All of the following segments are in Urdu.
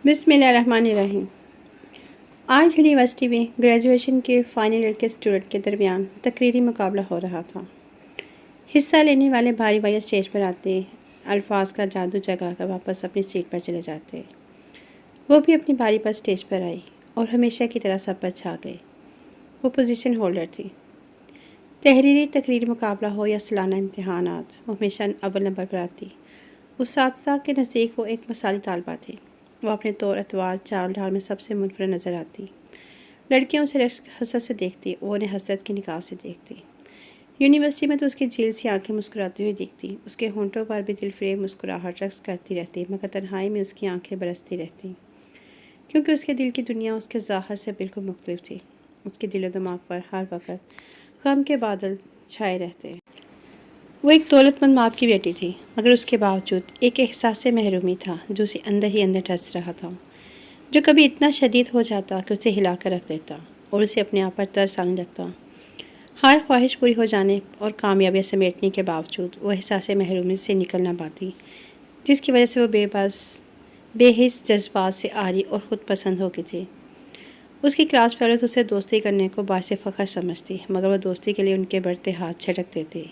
بسم اللہ الرحمن الرحیم۔ آج یونیورسٹی میں گریجویشن کے فائنل ایئر کے اسٹوڈنٹ کے درمیان تقریری مقابلہ ہو رہا تھا۔ حصہ لینے والے باری باری اسٹیج پر آتے، الفاظ کا جادو جگا کر واپس اپنی سیٹ پر چلے جاتے۔ وہ بھی اپنی باری پر اسٹیج پر آئی اور ہمیشہ کی طرح سب پر چھا گئی۔ وہ پوزیشن ہولڈر تھی۔ تحریری تقریری مقابلہ ہو یا سالانہ امتحانات، وہ ہمیشہ اول نمبر پر آتی۔ اساتذہ کے نزدیک وہ ایک مثالی طالبہ تھی۔ وہ اپنے طور اتوار چال ڈھال میں سب سے منفرد نظر آتی۔ لڑکیاں اسے حسرت سے دیکھتی، وہ انہیں حسرت کی نگاہ سے دیکھتی۔ یونیورسٹی میں تو اس کی جھیل سی آنکھیں مسکراتی ہوئی دکھتی، اس کے ہونٹوں پر بھی دل فریب مسکراہٹ رقص کرتی رہتی، مگر تنہائی میں اس کی آنکھیں برستی رہتی، کیونکہ اس کے دل کی دنیا اس کے ظاہر سے بالکل مختلف تھی۔ اس کے دل و دماغ پر ہر وقت غم کے بادل چھائے رہتے۔ وہ ایک دولت مند ماں کی بیٹی تھی، مگر اس کے باوجود ایک احساس محرومی تھا جو اسے اندر ہی اندر ٹھس رہا تھا، جو کبھی اتنا شدید ہو جاتا کہ اسے ہلا کر رکھ دیتا اور اسے اپنے آپ پر ترس آنے لگتا۔ ہر خواہش پوری ہو جانے اور کامیابیاں سمیٹنے کے باوجود وہ احساس محرومی سے نکل نہ پاتی، جس کی وجہ سے وہ بے حس جذبات سے عاری اور خود پسند ہو گئی تھی۔ اس کی کلاس فیلوز اسے دوستی کرنے کو باعث فخر سمجھتی، مگر وہ دوستی کے لیے ان کے بڑھتے ہاتھ چھٹک دیتی۔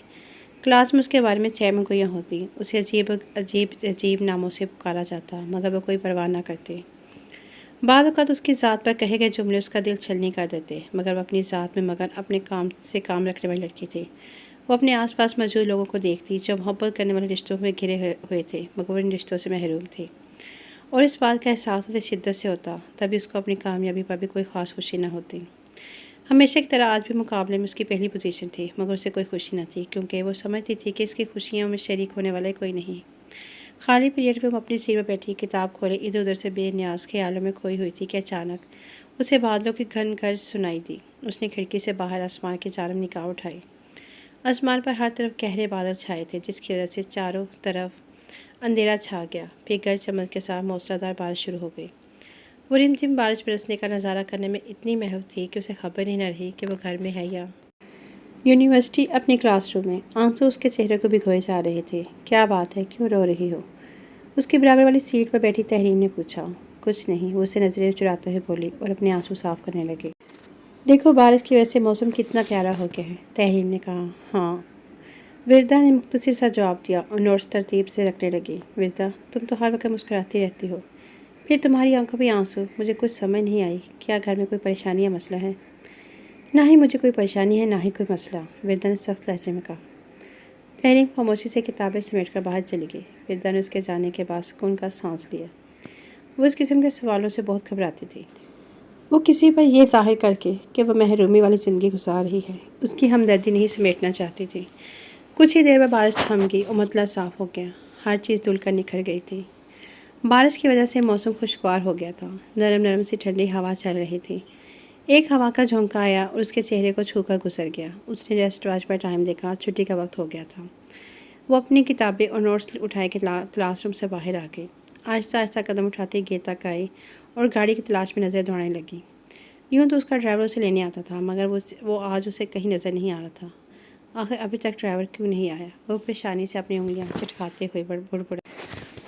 کلاس میں اس کے بارے میں چہ مگویاں ہوتی، اسے عجیب ناموں سے پکارا جاتا، مگر وہ کوئی پرواہ نہ کرتے۔ بعض اوقات اس کی ذات پر کہے گئے جملے اس کا دل چھلنی کر دیتے، مگر وہ اپنی ذات میں مگن اپنے کام سے کام رکھنے والی لڑکی تھی۔ وہ اپنے آس پاس موجود لوگوں کو دیکھتی جو محبت کرنے والے رشتوں میں گھرے ہوئے تھے، مگر وہ ان رشتوں سے محروم تھی، اور اس بات کا احساس اسے شدت سے ہوتا، تبھی اس کو اپنی کامیابی پر بھی کوئی خاص خوشی نہ ہوتی۔ ہمیشہ کی طرح آج بھی مقابلے میں اس کی پہلی پوزیشن تھی، مگر اسے کوئی خوشی نہ تھی، کیونکہ وہ سمجھتی تھی کہ اس کی خوشیوں میں شریک ہونے والا کوئی نہیں۔ خالی پیریڈ میں وہ اپنی سیٹ پر بیٹھی کتاب کھولے ادھر ادھر سے بے نیاز خیالوں میں کھوئی ہوئی تھی کہ اچانک اسے بادلوں کی گھن گرج سنائی دی۔ اس نے کھڑکی سے باہر آسمان کی جانب نگاہ اٹھائی۔ آسمان پر ہر طرف گہرے بادل چھائے تھے، جس کی وجہ سے چاروں طرف اندھیرا چھا گیا۔ پھر گرج چمک کے ساتھ موسلادھار بارش شروع ہو گئی۔ وہ رم جھم بارش برسنے کا نظارہ کرنے میں اتنی محو تھی کہ اسے خبر ہی نہ رہی کہ وہ گھر میں ہے یا یونیورسٹی اپنی کلاس روم میں۔ آنسو اس کے چہرے کو بھگوئے جا رہے تھے۔ کیا بات ہے، کیوں رو رہی ہو؟ اس کی برابر والی سیٹ پر بیٹھی تحریم نے پوچھا۔ کچھ نہیں، وہ اسے نظریں چراتے ہوئے بولی اور اپنے آنسو صاف کرنے لگی۔ دیکھو، بارش کی وجہ سے موسم کتنا پیارا ہو گیا ہے، تحریم نے کہا۔ ہاں، وردہ نے مختصر سا جواب دیا اور نوٹس ترتیب سے رکھنے لگی۔ وردہ، تم تو ہر وقت مسکراتی رہتی ہو، پھر تمہاری آنکھوں میں آنسو، مجھے کچھ سمجھ نہیں آئی، کیا گھر میں کوئی پریشانی یا مسئلہ ہے؟ نہ ہی مجھے کوئی پریشانی ہے، نہ ہی کوئی مسئلہ، وردہ نے سخت لہجے میں کہا۔ تحریم خاموشی سے کتابیں سمیٹ کر باہر چلی گئی۔ وردہ نے اس کے جانے کے بعد سکون کا سانس لیا۔ وہ اس قسم کے سوالوں سے بہت گھبراتی تھی۔ وہ کسی پر یہ ظاہر کر کے کہ وہ محرومی والی زندگی گزار رہی ہے، اس کی ہمدردی نہیں سمیٹنا چاہتی تھی۔ کچھ ہی دیر میں بارش تھم گئی اور مطلع صاف ہو گیا۔ ہر چیز دھل کر نکھر گئی تھی۔ بارش کی وجہ سے موسم خوشگوار ہو گیا تھا۔ نرم نرم سی ٹھنڈی ہوا چل رہی تھی۔ ایک ہوا کا جھونکا آیا اور اس کے چہرے کو چھو کر گزر گیا۔ اس نے ریسٹ واچ پر ٹائم دیکھا، چھٹی کا وقت ہو گیا تھا۔ وہ اپنی کتابیں اور نوٹس اٹھائے کے کلاس روم سے باہر آ گئی۔ آہستہ آہستہ قدم اٹھاتی گیٹ تک آئی اور گاڑی کی تلاش میں نظر دوڑانے لگی۔ یوں تو اس کا ڈرائیور اسے لینے آتا تھا، مگر وہ آج اسے کہیں نظر نہیں آ رہا تھا۔ آخر ابھی تک ڈرائیور کیوں نہیں آیا؟ وہ پریشانی سے اپنی انگلیاں چٹکاتے ہوئے بڑبڑا۔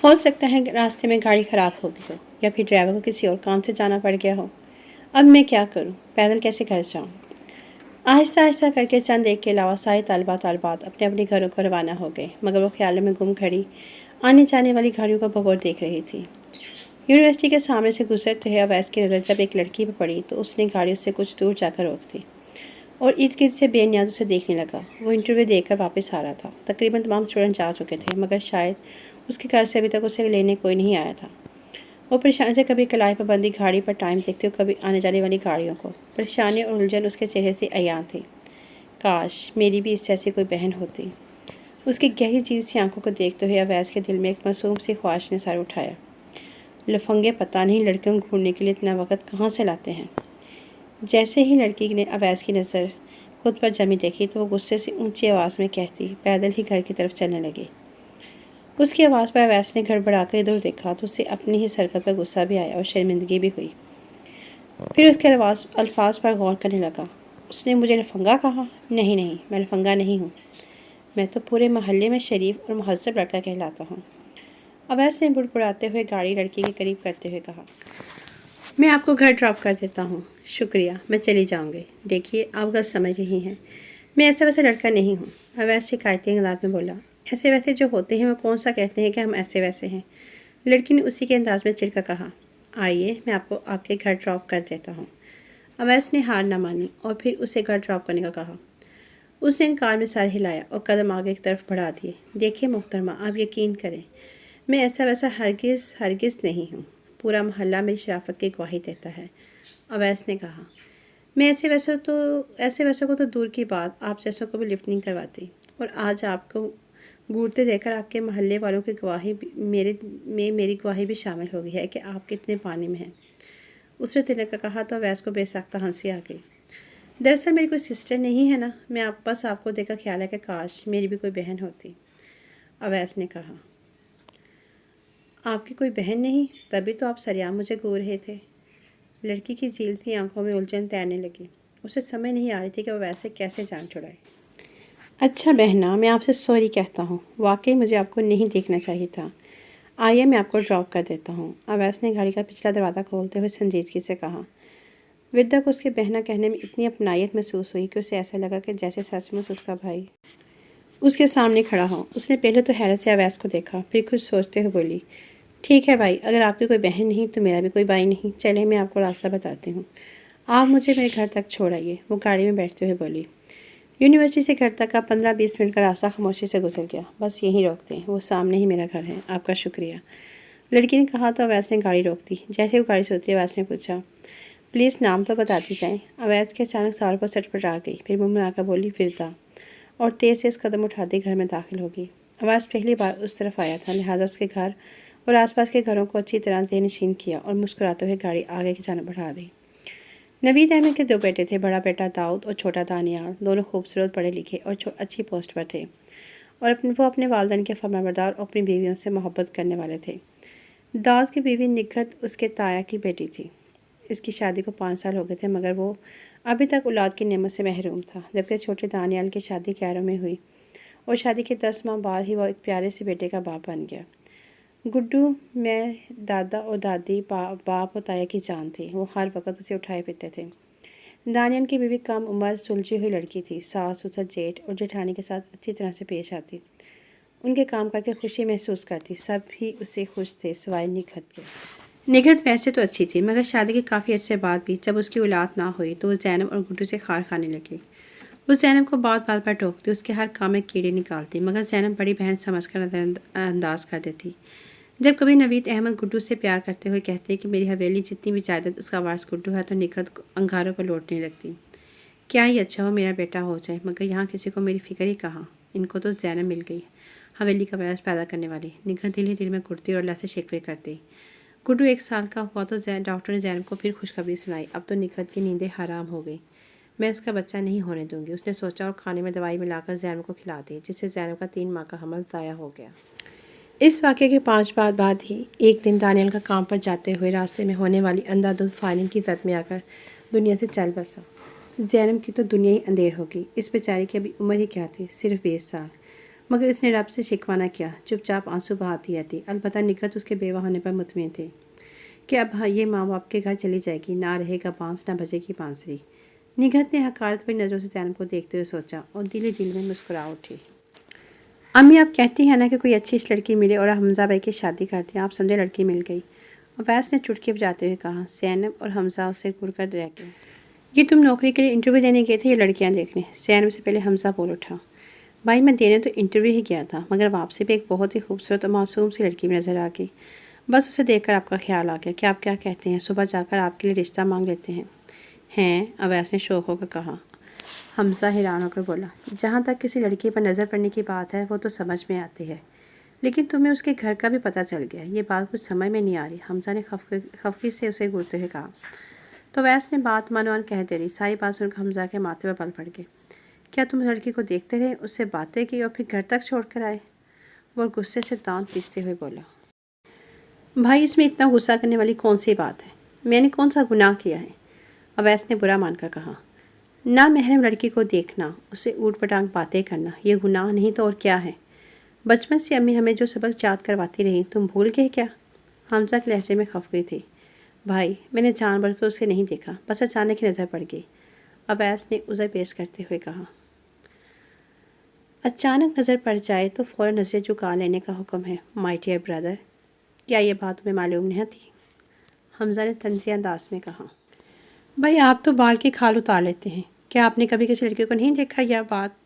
ہو سکتا ہے راستے میں گاڑی خراب ہو گئی ہو، یا پھر ڈرائیور کو کسی اور کام سے جانا پڑ گیا ہو۔ اب میں کیا کروں؟ پیدل کیسے گھر جاؤں؟ آہستہ آہستہ کر کے چند ایک کے علاوہ سارے طالبات اپنے اپنے گھروں کو روانہ ہو گئے، مگر وہ خیالوں میں گم کھڑی آنے جانے والی گاڑیوں کو بغور دیکھ رہی تھی۔ یونیورسٹی کے سامنے سے گزرتے ہوئے اویس کی نظر جب ایک لڑکی پہ پڑی تو اس نے گاڑیوں سے کچھ دور جا کر روک دی اور ارد گرد سے بے نیاز اسے دیکھنے لگا۔ وہ انٹرویو دے کر واپس آ رہا تھا۔ تقریباً تمام اسٹوڈنٹ جا چکے تھے، مگر شاید اس کے گھر سے ابھی تک اسے لینے کوئی نہیں آیا تھا۔ وہ پریشانی سے کبھی کلائی پابندی گاڑی پر ٹائم دیکھتے اور کبھی آنے جانے والی گاڑیوں کو۔ پریشانی اور الجھن اس کے چہرے سے عیاں تھی۔ کاش میری بھی اس جیسی کوئی بہن ہوتی۔ اس کی گہری چیز سی آنکھوں کو دیکھتے ہوئے اویس کے دل میں ایک معصوم سی خواہش نے سر اٹھایا۔ لفنگے پتہ نہیں لڑکیوں کو ڈھونڈنے کے لیے اتنا وقت کہاں سے لاتے ہیں۔ جیسے ہی لڑکی نے اویس کی نظر خود پر جمی دیکھی تو وہ غصے سے اونچی آواز میں کہتی پیدل ہی گھر کی طرف چلنے لگی۔ اس کی آواز پر اویس نے گڑبڑا کر ادھر دیکھا تو اسے اپنی ہی حرکت پر غصہ بھی آیا اور شرمندگی بھی ہوئی۔ پھر اس کے الفاظ پر غور کرنے لگا۔ اس نے مجھے لفنگا کہا؟ نہیں، میں لفنگا نہیں ہوں۔ میں تو پورے محلے میں شریف اور مہذب لڑکا کہلاتا ہوں۔ اویس نے بڑبڑاتے ہوئے گاڑی لڑکی کے قریب کرتے ہوئے کہا، میں آپ کو گھر ڈراپ کر دیتا ہوں، شکریہ، میں چلی جاؤں گی۔ دیکھیے آپ غلط سمجھ رہی ہیں، میں ایسا ویسا لڑکا نہیں ہوں، اویس شکایتی انداز میں بولا۔ ایسے ویسے جو ہوتے ہیں وہ کون سا کہتے ہیں کہ ہم ایسے ویسے ہیں؟ لڑکی نے اسی کے انداز میں چڑھ کر کہا، آئیے میں آپ کو آپ کے گھر ڈراپ کر دیتا ہوں۔ اویس نے ہار نہ مانی اور پھر اسے گھر ڈراپ کرنے کا کہا۔ اس نے انکار میں سر ہلایا اور قدم آگے کی طرف بڑھا دیے۔ دیکھیے محترمہ، آپ یقین کریں، میں ایسا ویسا ہرگز نہیں ہوں، پورا محلہ میری شرافت کی گواہی دیتا ہے، اویس نے کہا۔ میں ایسے ویسوں کو تو دور کی بات، آپ جیسوں کو بھی لفٹ نہیں کرواتی، اور آج آپ کو گورتے دیکھ کر آپ کے محلے والوں کی گواہی میری گواہی بھی شامل ہو گئی ہے کہ آپ کتنے پانی میں ہیں۔ اس نے تلک کا کہا تو اویس کو بے ساختہ ہنسی آ گئی۔ دراصل میری کوئی سسٹر نہیں ہے نا، میں بس آپ کو دیکھ کر خیال ہے کہ کاش میری بھی کوئی بہن ہوتی، اویس نے کہا۔ آپ کی کوئی بہن نہیں؟ تبھی تو آپ سریعان مجھے گھور رہے تھے۔ لڑکی کی جھیلتی آنکھوں میں الجھن تیرنے لگی۔ اسے سمجھ نہیں آ رہی تھی کہ وہ ویسے کیسے جان چھڑائے۔ اچھا بہنا، میں آپ سے سوری کہتا ہوں، واقعی مجھے آپ کو نہیں دیکھنا چاہیے تھا۔ آئیے میں آپ کو ڈراپ کر دیتا ہوں، اویس نے گاڑی کا پچھلا دروازہ کھولتے ہوئے سنجیدگی سے کہا۔ ودیا کو اس کے بہنا کہنے میں اتنی اپنائیت محسوس ہوئی کہ اسے ایسا لگا کہ جیسے سچ مچ اس کا بھائی اس کے سامنے کھڑا ہو۔ اس نے پہلے تو حیرت سے اویس کو دیکھا، پھر کچھ سوچتے ہوئے بولی، ٹھیک ہے بھائی، اگر آپ کی کوئی بہن نہیں تو میرا بھی کوئی بھائی نہیں، چلے میں آپ کو راستہ بتاتی ہوں، آپ مجھے میرے گھر تک چھوڑ آئیے۔ وہ گاڑی میں بیٹھتے ہوئے بولی۔ یونیورسٹی سے گھر تک کا 15-20 منٹ کا راستہ خاموشی سے گزر گیا۔ بس یہیں روکتے ہیں، وہ سامنے ہی میرا گھر ہے، آپ کا شکریہ، لڑکی نے کہا تو اویس نے گاڑی روک دی۔ جیسے وہ گاڑی سے اتری، اویس نے پوچھا، پلیز نام تو بتاتی جائیں۔ اویس کے اچانک سوال پر سٹپٹ آ گئی، پھر منہ بنا کر بولی، وردا، اور تیز قدم اٹھاتی گھر میں داخل ہوگی۔ اویس پہلی بار اس طرف آیا تھا، لہٰذا اس کے گھر اور آس پاس کے گھروں کو اچھی طرح ذہن نشین کیا اور مسکراتے ہوئے گاڑی آگے کی جانب بڑھا دی۔ نوید احمد کے 2 بیٹے تھے، بڑا بیٹا داؤد اور چھوٹا دانیال، دونوں خوبصورت، پڑھے لکھے اور اچھی پوسٹ پر تھے، اور وہ اپنے والدین کے فرمانبردار اور اپنی بیویوں سے محبت کرنے والے تھے۔ داؤد کی بیوی نگہت اس کے تایا کی بیٹی تھی۔ اس کی شادی کو 5 سال ہو گئے تھے، مگر وہ ابھی تک اولاد کی نعمت سے محروم تھا، جبکہ چھوٹے دانیال کی شادی کیروں میں ہوئی اور شادی کے 10 ماہ بعد ہی وہ ایک پیارے سے بیٹے کا باپ بن گیا۔ گڈو میں دادا اور دادی باپ اور تایا کی جان تھی، وہ ہر وقت اسے اٹھائے پھرتے تھے۔ دانیال کی بیوی کم عمر سلجھی ہوئی لڑکی تھی، ساس سسر جیٹھ اور جیٹھانی کے ساتھ اچھی طرح سے پیش آتی، ان کے کام کر کے خوشی محسوس کرتی، سب ہی اس سے خوش تھے سوائے نگہت کے۔ نگہت ویسے تو اچھی تھی، مگر شادی کے کافی عرصے بعد بھی جب اس کی اولاد نہ ہوئی تو وہ زینب اور گڈو سے خار کھانے لگی۔ وہ زینب کو بات بات پر ٹوکتی، اس کے ہر کام میں کیڑے نکالتی، مگر زینب بڑی بہن سمجھ کر نظر انداز کر دیتی۔ جب کبھی نوید احمد گڈو سے پیار کرتے ہوئے کہتے کہ میری حویلی جتنی بھی جائیداد اس کا وارث گڈو ہے، تو نگہت انگاروں پر لوٹنے لگتی، کیا ہی اچھا ہو میرا بیٹا ہو جائے، مگر یہاں کسی کو میری فکر ہی کہاں، ان کو تو زینب مل گئی، حویلی کا وارث پیدا کرنے والی۔ نگہت دل ہی دل میں گھٹتی اور اللہ سے شکوے کرتی۔ گڈو 1 سال کا ہوا تو ڈاکٹر نے زینب کو پھر خوشخبری سنائی، اب تو نگہت کی نیندیں حرام ہو گئی، میں اس کا بچہ نہیں ہونے دوں گی، اس نے سوچا اور کھانے میں دوائی ملا کر زینب کو کھلا دی، جس سے زینب کا 3 ماہ کا حمل ضائع ہو گیا۔ اس واقعے کے 5 ماہ بعد ہی ایک دن دانیال کا کام پر جاتے ہوئے راستے میں ہونے والی اندھا دھند فائرنگ کی زد میں آ کر دنیا سے چل بسا۔ زینب کی تو دنیا ہی اندھیر ہوگی، اس بیچاری کی ابھی عمر ہی کیا تھی، صرف 20 سال، مگر اس نے رب سے شکوہ نہ کیا، چپ چاپ آنسو بہاتی رہتی۔ البتہ نگہت اس کے بیوہ ہونے پر مطمئن تھی کہ اب یہ ماں باپ کے گھر چلی جائے گی، نہ رہے گا بانس، نہ بجے گی بانسری۔ نگہت نے حقارت بھری نظروں سے زینب کو دیکھتے ہوئے سوچا اور دل ہی دل میں مسکرا اٹھی۔ امی آپ کہتی ہیں نا کہ کوئی اچھی اس لڑکی ملے اور حمزہ بھائی کی شادی کر دیں، آپ سمجھے لڑکی مل گئی، اویس نے چٹکی بجاتے ہوئے کہا۔ زینب اور حمزہ اسے گھور کر رہ گئے۔ یہ تم نوکری کے لیے انٹرویو دینے گئے تھے یا لڑکیاں دیکھنے؟ زینب سے پہلے حمزہ بول اٹھا۔ بھائی میں دینے تو انٹرویو ہی گیا تھا، مگر واپسی پہ ایک بہت ہی خوبصورت اور معصوم سی لڑکی میں نظر آ گئی، بس اسے دیکھ کر آپ کا خیال آ گیا کہ آپ کیا کہتے ہیں، صبح جا کر آپ کے لیے رشتہ مانگ لیتے ہیں۔ ہیں؟ اویس نے شوق ہو کر کہا۔ حمزہ حیران ہو کر بولا، جہاں تک کسی لڑکی پر نظر پڑنے کی بات ہے وہ تو سمجھ میں آتی ہے، لیکن تمہیں اس کے گھر کا بھی پتہ چل گیا، یہ بات کچھ سمجھ میں نہیں آ رہی، حمزہ نے خفگی سے اسے گھورتے ہوئے کہا۔ تو اویس نے بات منوان کہہ دے رہی، ساری بات سن کر حمزہ کے ماتھے پر بل پڑ گئے۔ کیا تم اس لڑکی کو دیکھتے رہے، اس سے باتیں کی اور پھر گھر تک چھوڑ کر آئے؟ وہ غصے سے دانت پیستے ہوئے بولا۔ بھائی اس میں اتنا غصہ کرنے والی کون سی بات ہے، میں نے کون سا گناہ کیا ہے؟ اویس نے برا مان کر کہا۔ نہ محرم لڑکی کو دیکھنا، اسے اوٹ پٹانگ باتیں کرنا، یہ گناہ نہیں تو اور کیا ہے؟ بچپن سے امی ہمیں جو سبق یاد کرواتی رہی تم بھول گئے کیا؟ حمزہ کے لہجے میں خف گئی تھی۔ بھائی میں نے جان بوجھ کر اسے نہیں دیکھا، بس اچانک ہی نظر پڑ گئی، اویس نے عذر پیش کرتے ہوئے کہا۔ اچانک نظر پڑ جائے تو فوراً نظریں جھکا لینے کا حکم ہے مائی ڈیئر بردر، کیا یہ بات تمہیں معلوم نہیں تھی؟ حمزہ نے طنزیہ انداز میں کہا۔ بھائی آپ تو بال کی کھال اتار لیتے ہیں، کیا آپ نے کبھی کسی لڑکے کو نہیں دیکھا؟ یہ بات